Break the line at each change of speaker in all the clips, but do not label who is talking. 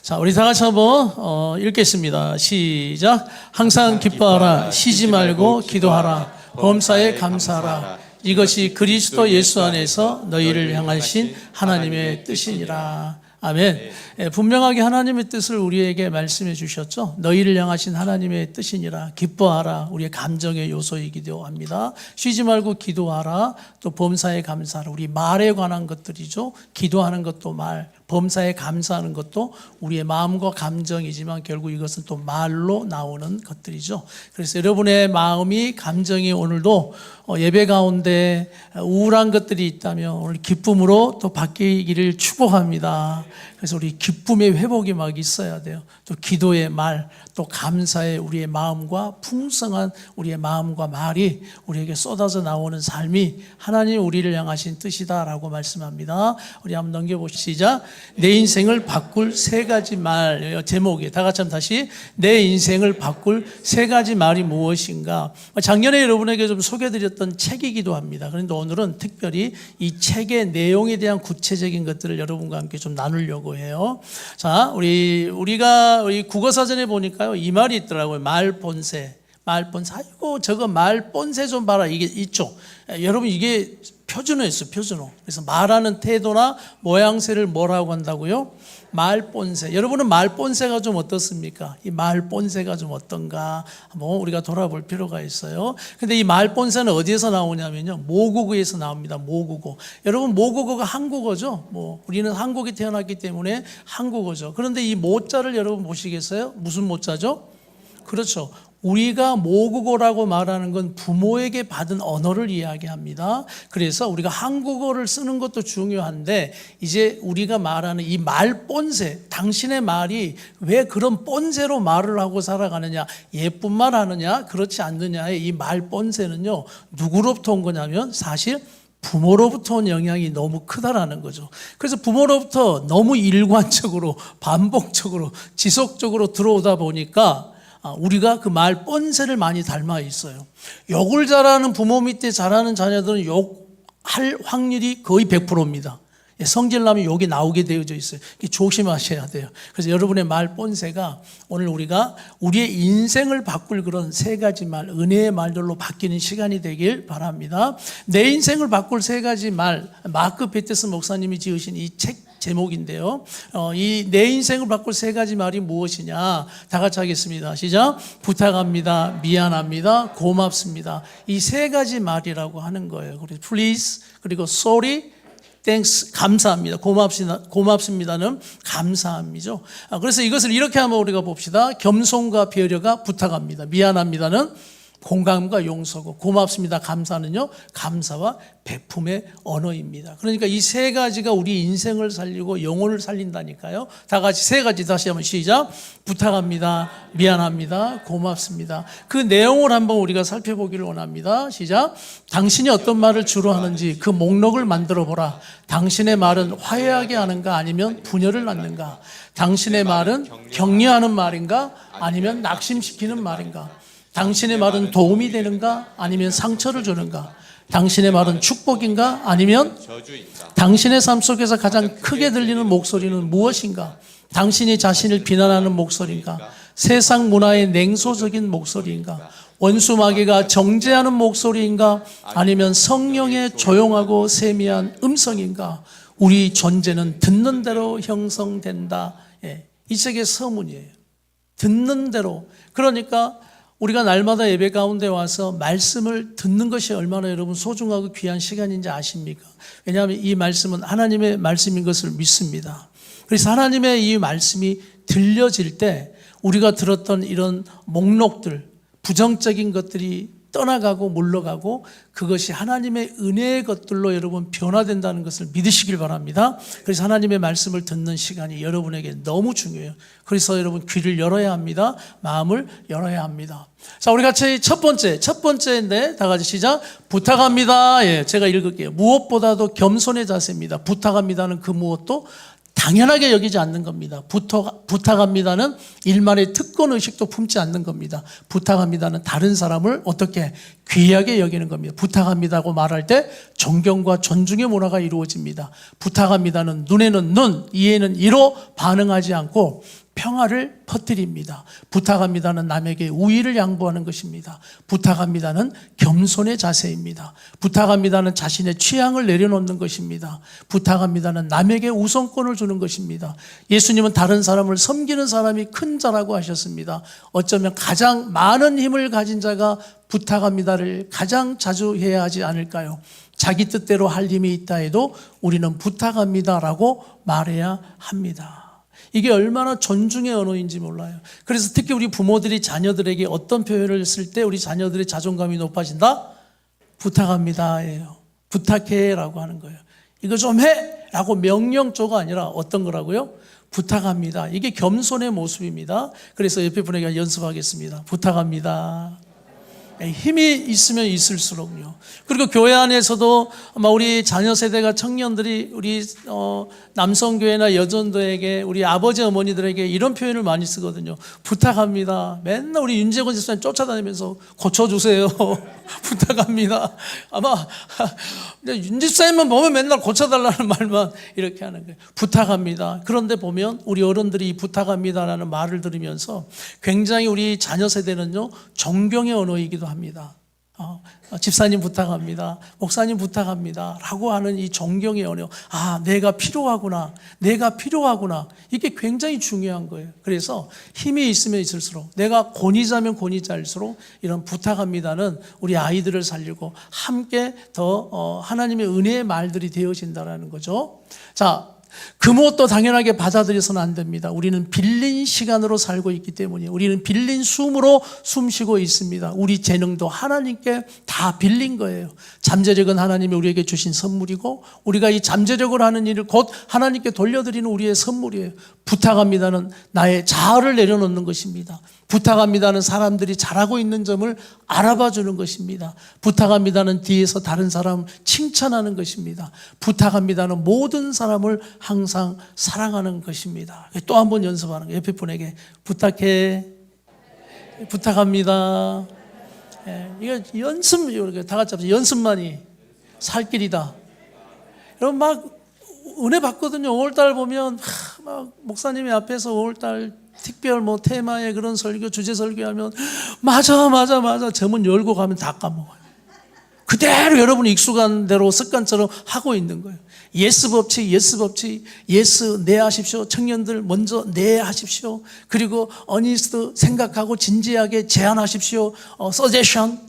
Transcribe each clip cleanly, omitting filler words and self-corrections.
자, 우리 다 같이 한번 읽겠습니다. 시작. 항상 기뻐하라. 쉬지 말고 기도하라. 범사에 감사하라. 이것이 그리스도 예수 안에서 너희를 향하신 하나님의 뜻이니라. 아멘. 분명하게 하나님의 뜻을 우리에게 말씀해 주셨죠. 너희를 향하신 하나님의 뜻이니라. 기뻐하라. 우리의 감정의 요소이기도 합니다. 쉬지 말고 기도하라. 또 범사에 감사하라. 우리 말에 관한 것들이죠. 기도하는 것도 말, 범사에 감사하는 것도 우리의 마음과 감정이지만 결국 이것은 또 말로 나오는 것들이죠. 그래서 여러분의 마음이, 감정이 오늘도 예배 가운데 우울한 것들이 있다면 오늘 기쁨으로 또 바뀌기를 축복합니다. 그래서 우리 기쁨의 회복이 막 있어야 돼요. 또 기도의 말, 또 감사의 우리의 마음과 풍성한 우리의 마음과 말이 우리에게 쏟아져 나오는 삶이 하나님 우리를 향하신 뜻이다라고 말씀합니다. 우리 한번 넘겨보시죠. 내 인생을 바꿀 세 가지 말, 제목이 다 같이 한번 다시, 내 인생을 바꿀 세 가지 말이 무엇인가. 작년에 여러분에게 좀 소개해드렸던 책이기도 합니다. 그런데 오늘은 특별히 이 책의 내용에 대한 구체적인 것들을 여러분과 함께 좀 나누려고 해요. 자, 우리가 국어사전에 보니까요, 이 말이 있더라고요. 말본새. 말본새. 아이고, 저거 말본새 좀 봐라. 이게 있죠. 여러분, 이게 표준어였어요. 표준어. 그래서 말하는 태도나 모양새를 뭐라고 한다고요? 말본새. 여러분은 말본새가 좀 어떻습니까? 이 말본새가 좀 어떤가 한번 우리가 돌아볼 필요가 있어요. 근데 이 말본새는 어디에서 나오냐면요, 모국어에서 나옵니다. 모국어. 여러분, 모국어가 한국어죠. 우리는 한국에 태어났기 때문에 한국어죠. 그런데 이 모자를 여러분 보시겠어요? 무슨 모자죠? 그렇죠. 우리가 모국어라고 말하는 건 부모에게 받은 언어를 이야기합니다. 그래서 우리가 한국어를 쓰는 것도 중요한데, 이제 우리가 말하는 이 말본새, 당신의 말이 왜 그런 본새로 말을 하고 살아가느냐, 예쁜 말 하느냐, 그렇지 않느냐의 이 말본새는요, 누구로부터 온 거냐면 사실 부모로부터 온 영향이 너무 크다라는 거죠. 그래서 부모로부터 너무 일관적으로, 반복적으로, 지속적으로 들어오다 보니까 우리가 그 말 본새를 많이 닮아 있어요. 욕을 잘하는 부모 밑에 자라는 자녀들은 욕할 확률이 거의 100%입니다. 성질나면 욕이 나오게 되어져 있어요. 조심하셔야 돼요. 그래서 여러분의 말 본새가 오늘 우리가 우리의 인생을 바꿀 그런 세 가지 말, 은혜의 말들로 바뀌는 시간이 되길 바랍니다. 내 인생을 바꿀 세 가지 말, 마크 베테스 목사님이 지으신 이 책 제목인데요. 이 내 인생을 바꿀 세 가지 말이 무엇이냐? 다 같이 하겠습니다. 시작. 부탁합니다. 미안합니다. 고맙습니다. 이 세 가지 말이라고 하는 거예요. 그리고 please, 그리고 sorry, thanks, 감사합니다. 고맙습니다는 감사함이죠. 그래서 이것을 이렇게 한번 우리가 봅시다. 겸손과 배려가 부탁합니다. 미안합니다는 공감과 용서고, 고맙습니다, 감사는요, 감사와 베품의 언어입니다. 그러니까 이 세 가지가 우리 인생을 살리고 영혼을 살린다니까요. 다 같이 세 가지 다시 한번 시작. 부탁합니다. 미안합니다. 고맙습니다. 그 내용을 한번 우리가 살펴보기를 원합니다. 시작. 당신이 어떤 말을 주로 하는지 그 목록을 만들어 보라. 당신의 말은 화해하게 하는가 아니면 분열을 낳는가? 당신의 말은 격려하는 말인가 아니면 낙심시키는 말인가? 당신의 말은 도움이 되는가 아니면 상처를 주는가? 당신의 말은 축복인가 아니면 저주인가? 당신의 삶 속에서 가장 크게 들리는 목소리는 무엇인가? 당신이 자신을 비난하는 목소리인가? 세상 문화의 냉소적인 목소리인가? 원수 마귀가 정죄하는 목소리인가? 아니면 성령의 조용하고 세미한 음성인가? 우리 존재는 듣는 대로 형성된다. 이 책의 서문이에요. 듣는 대로. 그러니까 우리가 날마다 예배 가운데 와서 말씀을 듣는 것이 얼마나 여러분 소중하고 귀한 시간인지 아십니까? 왜냐하면 이 말씀은 하나님의 말씀인 것을 믿습니다. 그래서 하나님의 이 말씀이 들려질 때 우리가 들었던 이런 목록들, 부정적인 것들이 떠나가고 물러가고 그것이 하나님의 은혜의 것들로 여러분 변화된다는 것을 믿으시길 바랍니다. 그래서 하나님의 말씀을 듣는 시간이 여러분에게 너무 중요해요. 그래서 여러분 귀를 열어야 합니다. 마음을 열어야 합니다. 자, 우리 같이 첫 번째인데 다 같이 시작. 부탁합니다. 제가 읽을게요. 무엇보다도 겸손의 자세입니다. 부탁합니다는 그 무엇도 당연하게 여기지 않는 겁니다. 부탁합니다는 일말의 특권의식도 품지 않는 겁니다. 부탁합니다는 다른 사람을 어떻게 귀하게 여기는 겁니다. 부탁합니다고 말할 때 존경과 존중의 문화가 이루어집니다. 부탁합니다는 눈에는 눈, 이에는 이로 반응하지 않고 평화를 퍼뜨립니다. 부탁합니다는 남에게 우위를 양보하는 것입니다. 부탁합니다는 겸손의 자세입니다. 부탁합니다는 자신의 취향을 내려놓는 것입니다. 부탁합니다는 남에게 우선권을 주는 것입니다. 예수님은 다른 사람을 섬기는 사람이 큰 자라고 하셨습니다. 어쩌면 가장 많은 힘을 가진 자가 부탁합니다를 가장 자주 해야 하지 않을까요? 자기 뜻대로 할 힘이 있다 해도 우리는 부탁합니다라고 말해야 합니다. 이게 얼마나 존중의 언어인지 몰라요. 그래서 특히 우리 부모들이 자녀들에게 어떤 표현을 쓸 때 우리 자녀들의 자존감이 높아진다? 부탁합니다예요. 부탁해라고 하는 거예요. 이거 좀 해라고 명령조가 아니라 어떤 거라고요? 부탁합니다. 이게 겸손의 모습입니다. 그래서 옆에 분에게 연습하겠습니다. 부탁합니다. 힘이 있으면 있을수록요. 그리고 교회 안에서도 아마 우리 자녀 세대가 청년들이 우리 남성교회나 여전도에게 우리 아버지 어머니들에게 이런 표현을 많이 쓰거든요. 부탁합니다. 맨날 우리 윤재권 집사님 쫓아다니면서 고쳐주세요. 부탁합니다. 아마 윤 집사님만 보면 맨날 고쳐달라는 말만 이렇게 하는 거예요. 부탁합니다. 그런데 보면 우리 어른들이 부탁합니다라는 말을 들으면서 굉장히 우리 자녀 세대는요 존경의 언어이기도 합니다. 집사님 부탁합니다. 목사님 부탁합니다. 라고 하는 이 존경의 언어. 내가 필요하구나. 내가 필요하구나. 이게 굉장히 중요한 거예요. 그래서 힘이 있으면 있을수록, 내가 권위자면 권위자일수록 이런 부탁합니다는 우리 아이들을 살리고 함께 더 하나님의 은혜의 말들이 되어진다는 거죠. 자, 그 무엇도 당연하게 받아들여서는 안 됩니다. 우리는 빌린 시간으로 살고 있기 때문이에요. 우리는 빌린 숨으로 숨쉬고 있습니다. 우리 재능도 하나님께 다 빌린 거예요. 잠재력은 하나님이 우리에게 주신 선물이고 우리가 이 잠재력을 하는 일을 곧 하나님께 돌려드리는 우리의 선물이에요. 부탁합니다는 나의 자아를 내려놓는 것입니다. 부탁합니다는 사람들이 잘하고 있는 점을 알아봐 주는 것입니다. 부탁합니다는 뒤에서 다른 사람 칭찬하는 것입니다. 부탁합니다는 모든 사람을 항상 사랑하는 것입니다. 또 한 번 연습하는 거예요. 옆에 분에게 부탁해, 부탁합니다. 이거 연습, 다 같이 합시다. 연습만이 살 길이다. 여러분 막 은혜 받거든요. 5월달 보면 막 목사님이 앞에서 5월달 특별 테마의 그런 설교, 주제 설교하면 맞아 저 문 열고 가면 다 까먹어요. 그대로 여러분이 익숙한 대로 습관처럼 하고 있는 거예요. 예스 법칙, 예스 네 하십시오. 청년들 먼저 네 하십시오. 그리고 어니스트 생각하고 진지하게 제안하십시오. 서제션.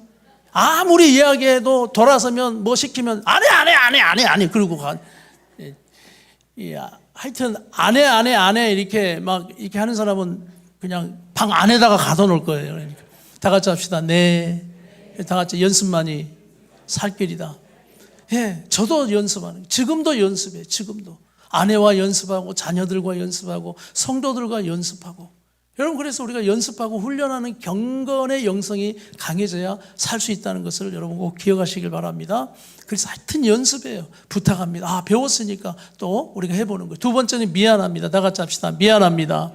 아무리 이야기해도 돌아서면 뭐 시키면 안 해. 그러고 가. 하여튼 안 해 이렇게 막 이렇게 하는 사람은 그냥 방 안에다가 가둬놓을 거예요. 그러니까 다 같이 합시다. 네. 다 같이 연습만이 살 길이다. 저도 연습하는, 지금도 연습해. 지금도 아내와 연습하고 자녀들과 연습하고 성도들과 연습하고. 여러분 그래서 우리가 연습하고 훈련하는 경건의 영성이 강해져야 살 수 있다는 것을 여러분 꼭 기억하시길 바랍니다. 그래서 하여튼 연습해요. 부탁합니다. 배웠으니까 또 우리가 해보는 거예요. 두 번째는 미안합니다. 다 같이 합시다. 미안합니다.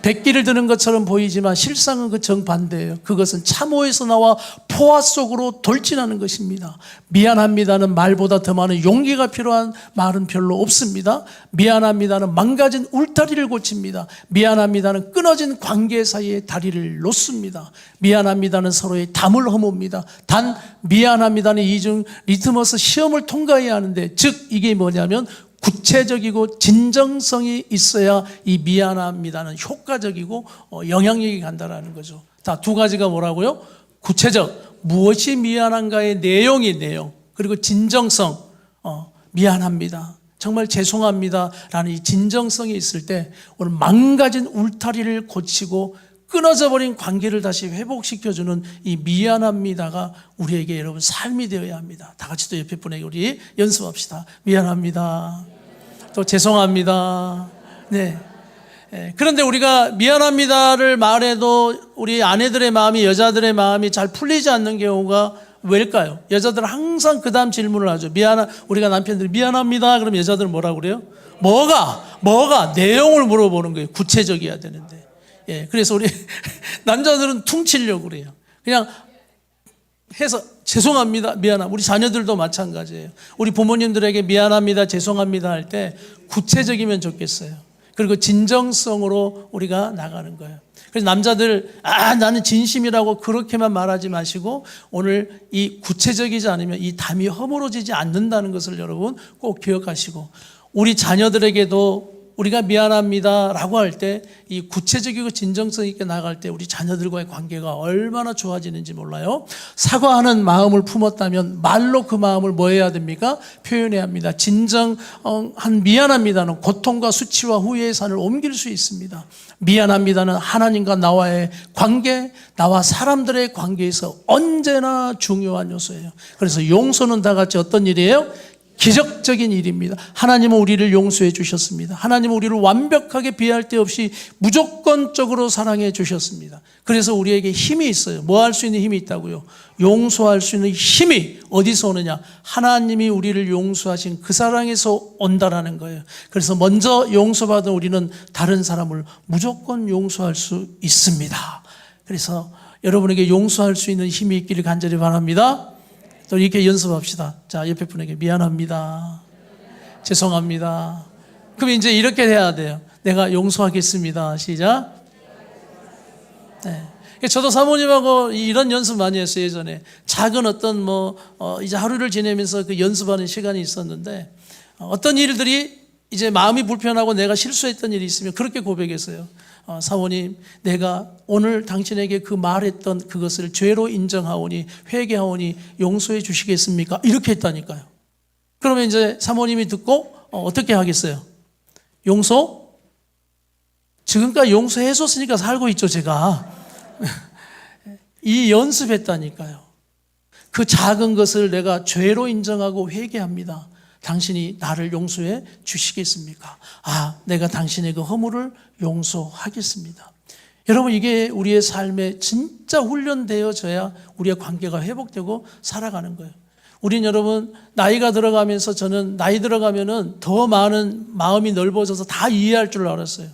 백기를 드는 것처럼 보이지만 실상은 그 정반대예요. 그것은 참호에서 나와 포화 속으로 돌진하는 것입니다. 미안합니다는 말보다 더 많은 용기가 필요한 말은 별로 없습니다. 미안합니다는 망가진 울타리를 고칩니다. 미안합니다는 끊어진 관계 사이에 다리를 놓습니다. 미안합니다는 서로의 담을 허뭅니다. 단 미안합니다는 이중 리트머스 시험을 통과해야 하는데, 즉 이게 뭐냐면 구체적이고 진정성이 있어야 이 미안합니다는 효과적이고 영향력이 간다라는 거죠. 자, 두 가지가 뭐라고요? 구체적, 무엇이 미안한가의 내용, 그리고 진정성, 미안합니다, 정말 죄송합니다라는 이 진정성이 있을 때 오늘 망가진 울타리를 고치고 끊어져 버린 관계를 다시 회복시켜주는 이 미안합니다가 우리에게 여러분 삶이 되어야 합니다. 다 같이 또 옆에 분에게 우리 연습합시다. 미안합니다. 또 죄송합니다. 네. 그런데 우리가 미안합니다를 말해도 우리 아내들의 마음이, 여자들의 마음이 잘 풀리지 않는 경우가 왜일까요? 여자들은 항상 그 다음 질문을 하죠. 우리가 남편들이 미안합니다. 그럼 여자들은 뭐라고 그래요? 뭐가? 내용을 물어보는 거예요. 구체적이어야 되는데. 예, 그래서 우리 남자들은 퉁치려고 그래요. 그냥 해서 죄송합니다, 미안합니다. 우리 자녀들도 마찬가지예요. 우리 부모님들에게 미안합니다, 죄송합니다 할 때 구체적이면 좋겠어요. 그리고 진정성으로 우리가 나가는 거예요. 그래서 남자들 나는 진심이라고 그렇게만 말하지 마시고 오늘 이 구체적이지 않으면 이 담이 허물어지지 않는다는 것을 여러분 꼭 기억하시고, 우리 자녀들에게도 우리가 미안합니다 라고 할 때 이 구체적이고 진정성 있게 나갈 때 우리 자녀들과의 관계가 얼마나 좋아지는지 몰라요. 사과하는 마음을 품었다면 말로 그 마음을 뭐 해야 됩니까? 표현해야 합니다. 진정한 미안합니다는 고통과 수치와 후회의 산을 옮길 수 있습니다. 미안합니다는 하나님과 나와의 관계, 나와 사람들의 관계에서 언제나 중요한 요소예요. 그래서 용서는 다 같이 어떤 일이에요? 기적적인 일입니다. 하나님은 우리를 용서해 주셨습니다. 하나님은 우리를 완벽하게 비할 데 없이 무조건적으로 사랑해 주셨습니다. 그래서 우리에게 힘이 있어요. 뭐 할 수 있는 힘이 있다고요? 용서할 수 있는 힘이 어디서 오느냐? 하나님이 우리를 용서하신 그 사랑에서 온다라는 거예요. 그래서 먼저 용서받은 우리는 다른 사람을 무조건 용서할 수 있습니다. 그래서 여러분에게 용서할 수 있는 힘이 있기를 간절히 바랍니다. 또 이렇게 연습합시다. 자, 옆에 분에게 미안합니다, 죄송합니다. 그럼 이제 이렇게 해야 돼요. 내가 용서하겠습니다. 시작. 네. 저도 사모님하고 이런 연습 많이 했어요. 예전에 작은 어떤 이제 하루를 지내면서 그 연습하는 시간이 있었는데, 어떤 일들이 이제 마음이 불편하고 내가 실수했던 일이 있으면 그렇게 고백했어요. 사모님, 내가 오늘 당신에게 그 말했던 그것을 죄로 인정하오니 회개하오니 용서해 주시겠습니까? 이렇게 했다니까요. 그러면 이제 사모님이 듣고 어떻게 하겠어요? 용서? 지금까지 용서해 줬으니까 살고 있죠, 제가. 이 연습했다니까요. 그 작은 것을 내가 죄로 인정하고 회개합니다. 당신이 나를 용서해 주시겠습니까? 내가 당신의 그 허물을 용서하겠습니다. 여러분, 이게 우리의 삶에 진짜 훈련되어져야 우리의 관계가 회복되고 살아가는 거예요. 우린 여러분, 나이가 들어가면서 저는 나이 들어가면은 더 많은 마음이 넓어져서 다 이해할 줄 알았어요.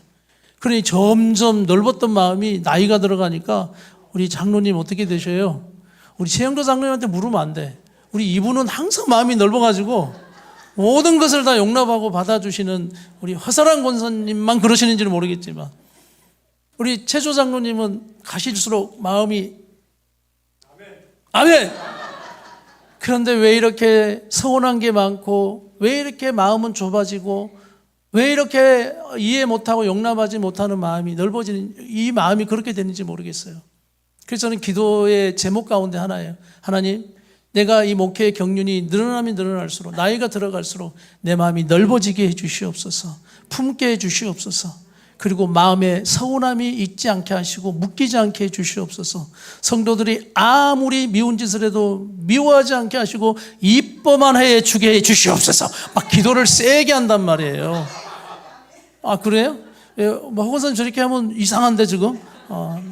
그러니 점점 넓었던 마음이 나이가 들어가니까, 우리 장로님 어떻게 되셔요? 우리 최영도 장로님한테 물으면 안 돼. 우리 이분은 항상 마음이 넓어가지고 모든 것을 다 용납하고 받아주시는 우리 허사랑 권사님만 그러시는지는 모르겠지만, 우리 최조 장로님은 가실수록 마음이 아멘. 그런데 왜 이렇게 서운한 게 많고, 왜 이렇게 마음은 좁아지고, 왜 이렇게 이해 못하고 용납하지 못하는 마음이 넓어지는, 이 마음이 그렇게 되는지 모르겠어요. 그래서 저는 기도의 제목 가운데 하나예요. 하나님, 내가 이 목회의 경륜이 늘어나면 늘어날수록, 나이가 들어갈수록 내 마음이 넓어지게 해 주시옵소서, 품게 해 주시옵소서, 그리고 마음에 서운함이 있지 않게 하시고 묶이지 않게 해 주시옵소서. 성도들이 아무리 미운 짓을 해도 미워하지 않게 하시고 이뻐만 해 주게 해 주시옵소서. 막 기도를 세게 한단 말이에요. 그래요? 허권사님 저렇게 하면 이상한데 지금?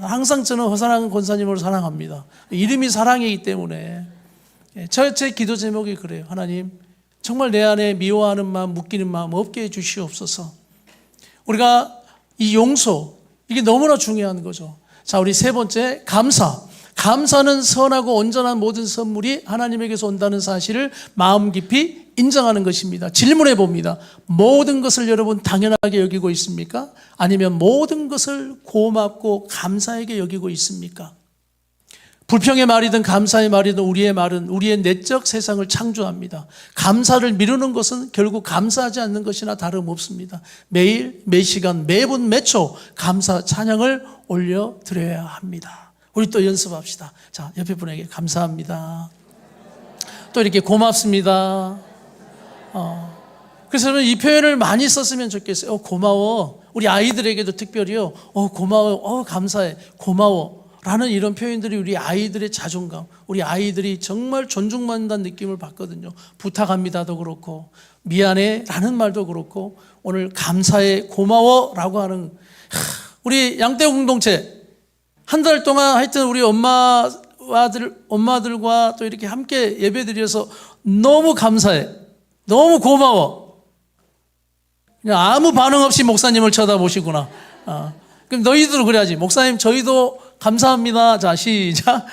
항상 저는 허사랑 권사님을 사랑합니다. 이름이 사랑이기 때문에. 제 기도 제목이 그래요. 하나님, 정말 내 안에 미워하는 마음, 묶이는 마음 없게 해 주시옵소서. 우리가 이 용서, 이게 너무나 중요한 거죠. 자, 우리 세 번째, 감사. 감사는 선하고 온전한 모든 선물이 하나님에게서 온다는 사실을 마음 깊이 인정하는 것입니다. 질문해 봅니다. 모든 것을 여러분 당연하게 여기고 있습니까? 아니면 모든 것을 고맙고 감사하게 여기고 있습니까? 불평의 말이든 감사의 말이든 우리의 말은 우리의 내적 세상을 창조합니다. 감사를 미루는 것은 결국 감사하지 않는 것이나 다름없습니다. 매일, 매 시간, 매분, 매초 감사 찬양을 올려드려야 합니다. 우리 또 연습합시다. 자, 옆에 분에게 감사합니다. 또 이렇게 고맙습니다. 그래서 저는 이 표현을 많이 썼으면 좋겠어요. 고마워. 우리 아이들에게도 특별히요. 고마워. 감사해. 고마워. 라는 이런 표현들이 우리 아이들의 자존감, 우리 아이들이 정말 존중받는다는 느낌을 받거든요. 부탁합니다도 그렇고, 미안해 라는 말도 그렇고, 오늘 감사해, 고마워 라고 하는, 우리 양떼 공동체 한 달 동안 하여튼 우리 엄마 엄마들과 또 이렇게 함께 예배드려서 너무 감사해. 너무 고마워. 그냥 아무 반응 없이 목사님을 쳐다보시구나. 그럼 너희들도 그래야지. 목사님, 저희도 감사합니다. 자, 시작.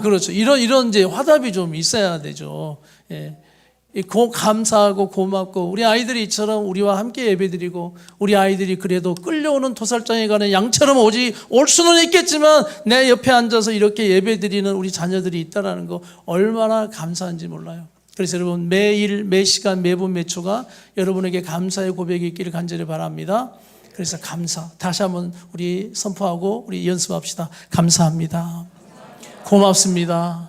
그렇죠. 이런 이제 화답이 좀 있어야 되죠. 예. 감사하고 고맙고, 우리 아이들이 이처럼 우리와 함께 예배드리고, 우리 아이들이 그래도 끌려오는 토살장에 가는 양처럼 올 수는 있겠지만 내 옆에 앉아서 이렇게 예배드리는 우리 자녀들이 있다는 거 얼마나 감사한지 몰라요. 그래서 여러분, 매일 매시간 매분 매초가 여러분에게 감사의 고백이 있기를 간절히 바랍니다. 그래서 감사, 다시 한번 우리 선포하고 우리 연습합시다. 감사합니다. 고맙습니다.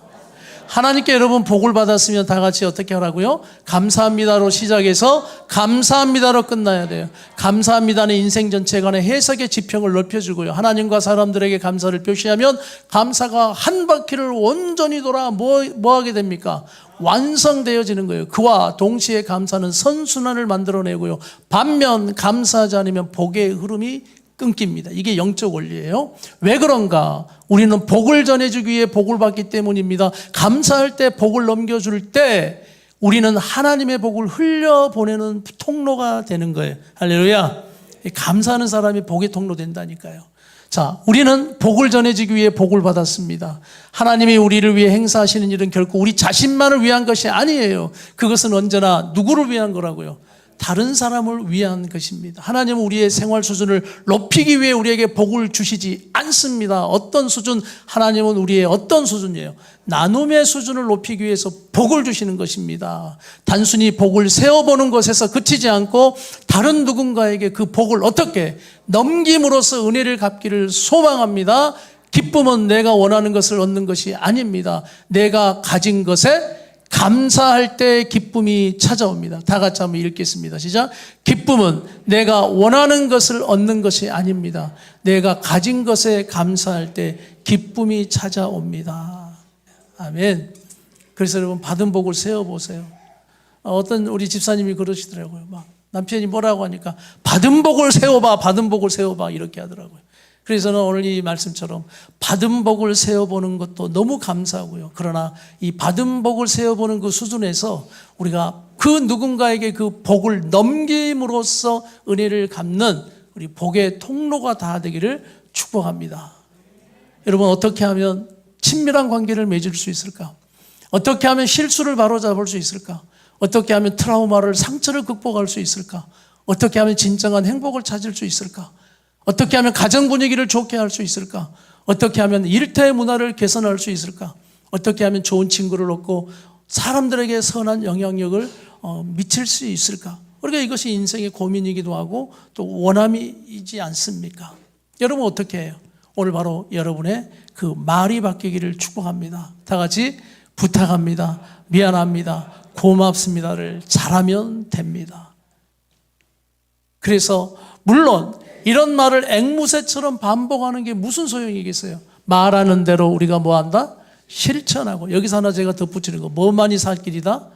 하나님께 여러분 복을 받았으면 다 같이 어떻게 하라고요? 감사합니다로 시작해서 감사합니다로 끝나야 돼요. 감사합니다는 인생 전체간의 해석의 지평을 넓혀주고요. 하나님과 사람들에게 감사를 표시하면 감사가 한 바퀴를 온전히 돌아 뭐 하게 됩니까? 완성되어지는 거예요. 그와 동시에 감사는 선순환을 만들어내고요. 반면 감사하지 않으면 복의 흐름이 끊깁니다. 이게 영적 원리예요. 왜 그런가? 우리는 복을 전해주기 위해 복을 받기 때문입니다. 감사할 때, 복을 넘겨줄 때 우리는 하나님의 복을 흘려보내는 통로가 되는 거예요. 할렐루야. 감사하는 사람이 복의 통로 된다니까요. 자, 우리는 복을 전해주기 위해 복을 받았습니다. 하나님이 우리를 위해 행사하시는 일은 결코 우리 자신만을 위한 것이 아니에요. 그것은 언제나 누구를 위한 거라고요? 다른 사람을 위한 것입니다. 하나님은 우리의 생활 수준을 높이기 위해 우리에게 복을 주시지 않습니다. 어떤 수준? 하나님은 우리의 어떤 수준이에요? 나눔의 수준을 높이기 위해서 복을 주시는 것입니다. 단순히 복을 세어보는 것에서 그치지 않고 다른 누군가에게 그 복을 어떻게 넘김으로써 은혜를 갚기를 소망합니다. 기쁨은 내가 원하는 것을 얻는 것이 아닙니다. 내가 가진 것에 감사할 때 기쁨이 찾아옵니다. 다 같이 한번 읽겠습니다. 시작. 기쁨은 내가 원하는 것을 얻는 것이 아닙니다. 내가 가진 것에 감사할 때 기쁨이 찾아옵니다. 아멘. 그래서 여러분, 받은 복을 세어보세요. 어떤 우리 집사님이 그러시더라고요. 막 남편이 뭐라고 하니까 받은 복을 세워봐, 받은 복을 세워봐 이렇게 하더라고요. 그래서 저는 오늘 이 말씀처럼 받은 복을 세어보는 것도 너무 감사하고요. 그러나 이 받은 복을 세어보는 그 수준에서 우리가 그 누군가에게 그 복을 넘김으로써 은혜를 갚는 우리 복의 통로가 다 되기를 축복합니다. 여러분, 어떻게 하면 친밀한 관계를 맺을 수 있을까? 어떻게 하면 실수를 바로잡을 수 있을까? 어떻게 하면 트라우마를, 상처를 극복할 수 있을까? 어떻게 하면 진정한 행복을 찾을 수 있을까? 어떻게 하면 가정 분위기를 좋게 할 수 있을까? 어떻게 하면 일터의 문화를 개선할 수 있을까? 어떻게 하면 좋은 친구를 얻고 사람들에게 선한 영향력을 미칠 수 있을까? 그러니까 이것이 인생의 고민이기도 하고 또 원함이지 않습니까? 여러분 어떻게 해요? 오늘 바로 여러분의 그 말이 바뀌기를 축복합니다. 다 같이 부탁합니다. 미안합니다. 고맙습니다를 잘하면 됩니다. 그래서 물론 이런 말을 앵무새처럼 반복하는 게 무슨 소용이겠어요? 말하는 대로 우리가 뭐한다? 실천하고. 여기서 하나 제가 덧붙이는 거, 뭐만이 살 길이다?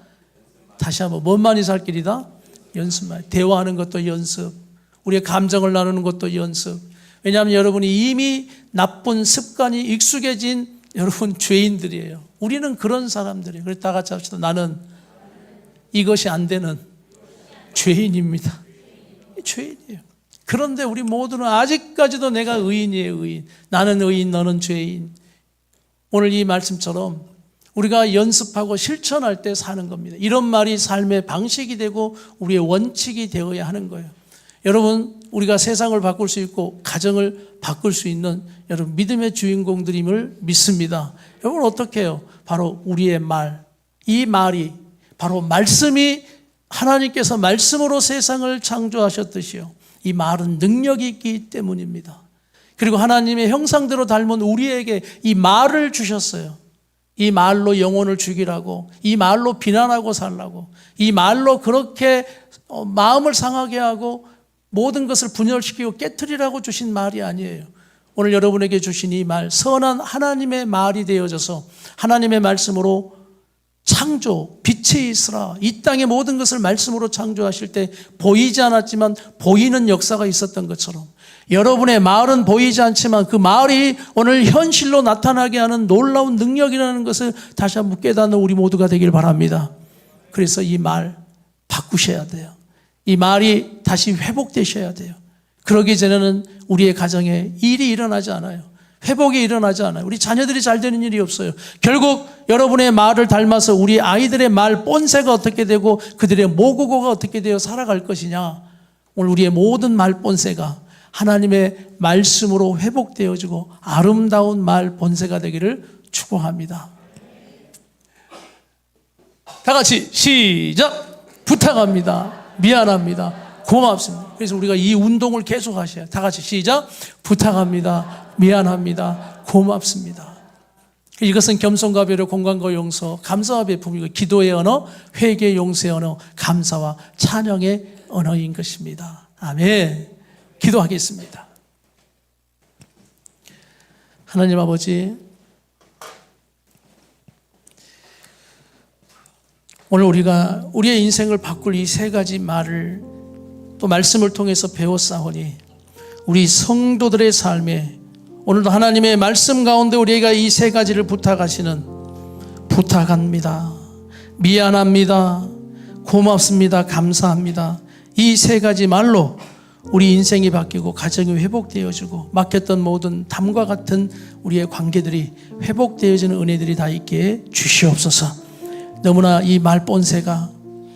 다시 한번, 뭐만이 살 길이다? 연습만. 대화하는 것도 연습, 우리의 감정을 나누는 것도 연습. 왜냐하면 여러분이 이미 나쁜 습관이 익숙해진 여러분 죄인들이에요. 우리는 그런 사람들이에요. 그래서 다 같이 합시다. 나는 이것이 안 되는 죄인입니다. 죄인이에요. 그런데 우리 모두는 아직까지도 내가 의인이에요, 의인. 나는 의인, 너는 죄인. 오늘 이 말씀처럼 우리가 연습하고 실천할 때 사는 겁니다. 이런 말이 삶의 방식이 되고 우리의 원칙이 되어야 하는 거예요. 여러분, 우리가 세상을 바꿀 수 있고 가정을 바꿀 수 있는 여러분 믿음의 주인공들임을 믿습니다. 여러분 어떻게 해요? 바로 우리의 말, 이 말이 바로 말씀이 하나님께서 말씀으로 세상을 창조하셨듯이요. 이 말은 능력이 있기 때문입니다. 그리고 하나님의 형상대로 닮은 우리에게 이 말을 주셨어요. 이 말로 영혼을 죽이라고, 이 말로 비난하고 살라고, 이 말로 그렇게 마음을 상하게 하고 모든 것을 분열시키고 깨트리라고 주신 말이 아니에요. 오늘 여러분에게 주신 이 말, 선한 하나님의 말이 되어져서 하나님의 말씀으로 창조, 빛에 있으라. 이 땅의 모든 것을 말씀으로 창조하실 때 보이지 않았지만 보이는 역사가 있었던 것처럼 여러분의 마을은 보이지 않지만 그 마을이 오늘 현실로 나타나게 하는 놀라운 능력이라는 것을 다시 한번 깨닫는 우리 모두가 되길 바랍니다. 그래서 이 말 바꾸셔야 돼요. 이 말이 다시 회복되셔야 돼요. 그러기 전에는 우리의 가정에 일이 일어나지 않아요. 회복이 일어나지 않아요. 우리 자녀들이 잘 되는 일이 없어요. 결국 여러분의 말을 닮아서 우리 아이들의 말 본새가 어떻게 되고 그들의 모국어가 어떻게 되어 살아갈 것이냐. 오늘 우리의 모든 말 본새가 하나님의 말씀으로 회복되어지고 아름다운 말 본새가 되기를 축복합니다. 다 같이 시작! 부탁합니다. 미안합니다. 고맙습니다. 그래서 우리가 이 운동을 계속 하셔야 돼요. 다 같이 시작! 부탁합니다. 미안합니다. 고맙습니다. 이것은 겸손과 배려, 공감과 용서, 감사와 베품이고 기도의 언어, 회개의 용서의 언어, 감사와 찬양의 언어인 것입니다. 아멘. 기도하겠습니다. 하나님 아버지, 오늘 우리가 우리의 인생을 바꿀 이 세 가지 말을 또 말씀을 통해서 배웠사오니 우리 성도들의 삶에 오늘도 하나님의 말씀 가운데 우리가 이 세 가지를 부탁하시는 부탁합니다. 미안합니다. 고맙습니다. 감사합니다. 이 세 가지 말로 우리 인생이 바뀌고 가정이 회복되어지고 막혔던 모든 담과 같은 우리의 관계들이 회복되어지는 은혜들이 다 있게 주시옵소서. 너무나 이 말 본새가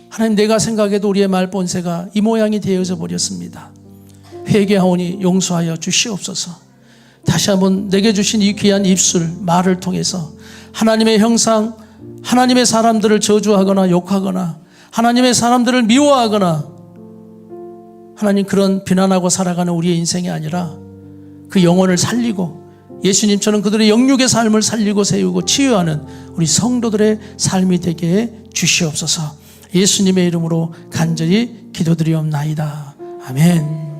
하나님 내가 생각해도 우리의 말 본새가 이 모양이 되어져 버렸습니다. 회개하오니 용서하여 주시옵소서. 다시 한번 내게 주신 이 귀한 입술 말을 통해서 하나님의 형상, 하나님의 사람들을 저주하거나 욕하거나 하나님의 사람들을 미워하거나 하나님 그런 비난하고 살아가는 우리의 인생이 아니라 그 영혼을 살리고 예수님처럼 그들의 영육의 삶을 살리고 세우고 치유하는 우리 성도들의 삶이 되게 주시옵소서. 예수님의 이름으로 간절히 기도드리옵나이다. 아멘.